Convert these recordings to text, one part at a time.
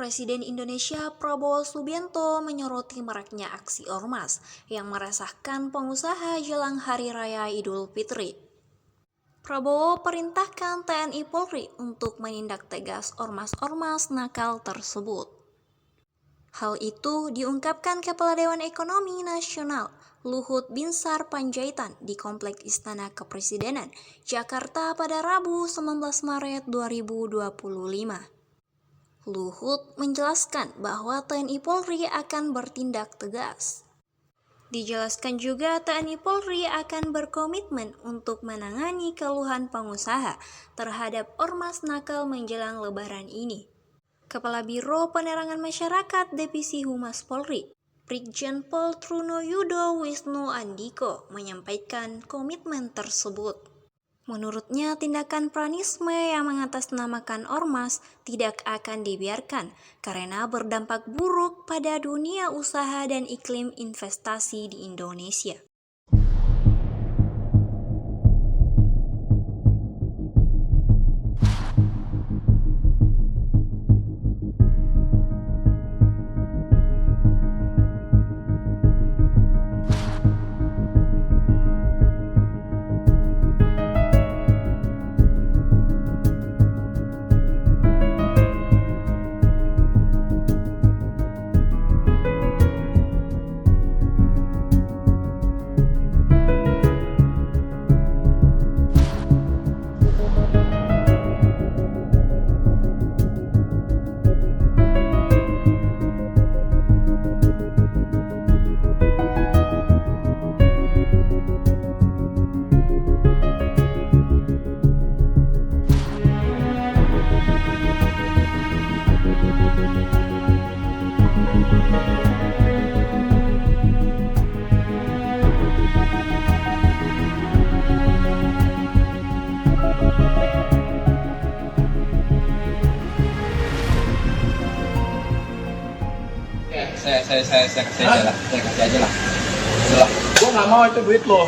Presiden Indonesia Prabowo Subianto menyoroti maraknya aksi ormas yang meresahkan pengusaha jelang Hari Raya Idul Fitri. Prabowo perintahkan TNI Polri untuk menindak tegas ormas-ormas nakal tersebut. Hal itu diungkapkan Kepala Dewan Ekonomi Nasional Luhut Binsar Panjaitan di Kompleks Istana Kepresidenan, Jakarta pada Rabu 19 Maret 2025. Luhut menjelaskan bahwa TNI Polri akan bertindak tegas. Dijelaskan juga TNI Polri akan berkomitmen untuk menangani keluhan pengusaha terhadap ormas nakal menjelang Lebaran ini. Kepala Biro Penerangan Masyarakat Divisi Humas Polri, Brigjen Pol Trunoyudo Wisnu Andiko menyampaikan komitmen tersebut. Menurutnya, tindakan pranisme yang mengatasnamakan ormas tidak akan dibiarkan karena berdampak buruk pada dunia usaha dan iklim investasi di Indonesia. Saya kasih aja lah, Gua nggak mau itu duit lo.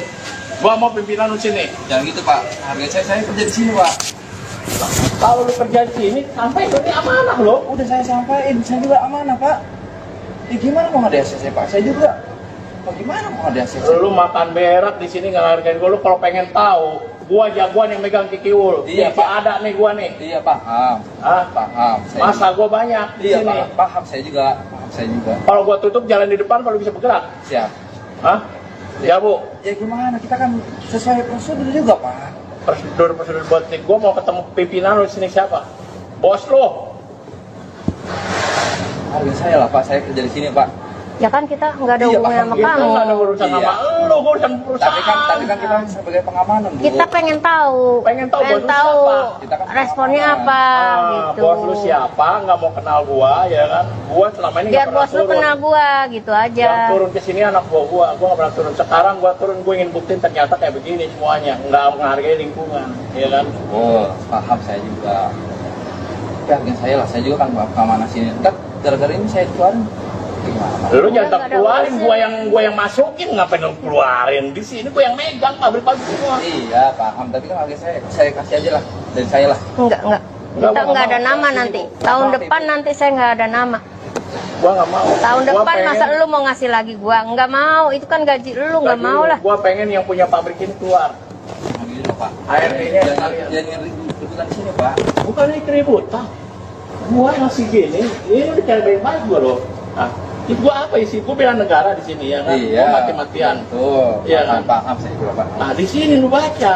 Gua mau pimpinan lu sini. Jangan gitu Pak, harga saya kerja di sini Pak. Kalau lu kerja di sini, sampai ini amanah lo. Udah saya sampaikan, saya juga amanah Pak. Ya gimana mau ada ACC Pak? Saya juga. Bagaimana mau ada ACC? Lu makan berak di sini nggak hargain gua. Lu kalau pengen tahu, gua jagoan yang megang kikiul. Iya Pak. Pak. Ada nih gua nih. Iya paham. Paham. Masa gua banyak di Iya sini. Pak, paham saya juga. Kalau gua tutup jalan di depan, baru bisa bergerak. Siap. Ya Bu. Ya gimana? Kita kan sesuai prosedur juga Pak. Prosedur buat nih. Gua mau ketemu pimpinan lu di sini siapa? Bos lu. Harga saya lah Pak, saya kerja di sini Pak. Ya kan kita nggak ada Iya, hubungan sama Kita kamu. nggak ada urusan Iya. sama lu, gua urusan perusahaan. Tapi kan kita sebagai pengamanan Bu. Kita pengen tahu Pengen tahu bos lu siapa? Kita kan responnya pengamanan. apa gitu. Bos lu siapa? Nggak mau kenal gua, ya kan? Gua selama ini Biar nggak pernah bos lu turun. kenal gua gitu aja. Yang turun ke sini anak gua nggak pernah turun. Sekarang gua turun, gua ingin buktiin ternyata kayak begini semuanya, nggak menghargai lingkungan, ya kan? Oh, paham saya juga. Tapi harga saya lah, saya juga kan keamanan sini. Ntar gara-gara ini saya keluarin. Gimana? Lu Udah, jangan nggak ada keluarin, urusan. gua yang masukin, ngapain lu keluarin? Di sini gua yang megang pabrik-pabrik semua. Iya, paham. Tapi kan harga saya kasih aja lah. Dari saya lah. Enggak. Kita Nggak nggak ada mau. nama nanti. Tahun depan nanti saya nggak ada nama. Gua nggak mau. Tahun Gua depan pengen- masa lu mau ngasih lagi gua? Nggak mau. Itu kan gaji lu, nggak Gaji mau lu. lah. Gua pengen yang punya pabrik ini keluar. Nah, gitu loh, Pak. ART-nya Jangan ribut-ributan di sini, Pak. Bukan ini keributan. Gua masih gini, ini udah cari baik-baik gua loh. Itu gua apa isi? Gua bela negara di sini ya kan? Iya. Gua mati-matian. Tuh. Iya kan? Paham saya juga, Pak. Nah di sini lu baca,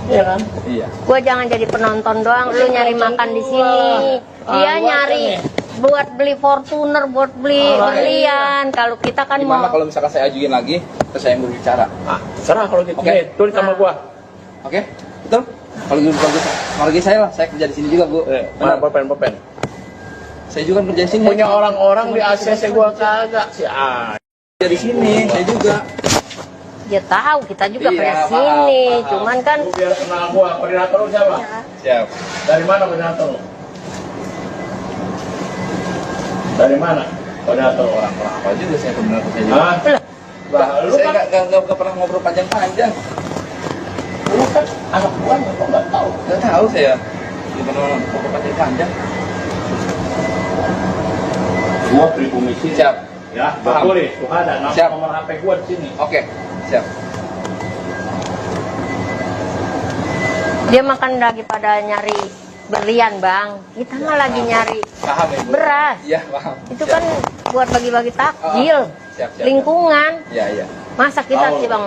ya kan? Iya. Gua jangan jadi penonton doang. Lu nyari makan di sini. Dia gua nyari nih. buat beli Fortuner, buat beli berlian. Kalau kita kan Gimana mau kalau misalkan saya ajuin lagi, terus saya yang berbicara? Serah kalau gitu. Oke. Nih, tulis sama gua. Oke? Betul? Kalau gitu bagus. Harga saya lah, saya kerja di sini juga, Bu. Mana Benar. pulpen? Saya juga kerja di sini. Punya orang-orang di ACC gua kagak sih. Kerja di sini, saya juga. dia tahu kita juga Iya, pernah paham, sini. paham. Cuman kan Lu biar kenal gua. Koordinator lu siapa? Siap. Dari mana koordinator lu? Dari mana? Koordinator orang. Orang apa juga saya benar saya juga. Lah, lu Saya kan, nggak pernah ngobrol panjang-panjang. lu kan anak gua kok nggak tahu. Nggak tahu saya. Nggak pernah ngobrol panjang-panjang. Gua pribumi sini. Siap. Ya, Paham. boleh. Tuh ada Siap. nomor HP gua di sini. Oke, siap. Dia makan lagi pada nyari berlian, Bang. Kita mah lagi nyari Paham ya, Bu? beras. Iya, paham. Itu Siap. kan buat bagi-bagi takjil. Siap, siap. Lingkungan. Iya, iya. Masa kita sih, Bang,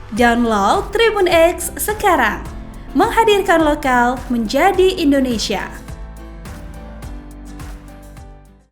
Download Tribun X sekarang. Menghadirkan lokal menjadi Indonesia.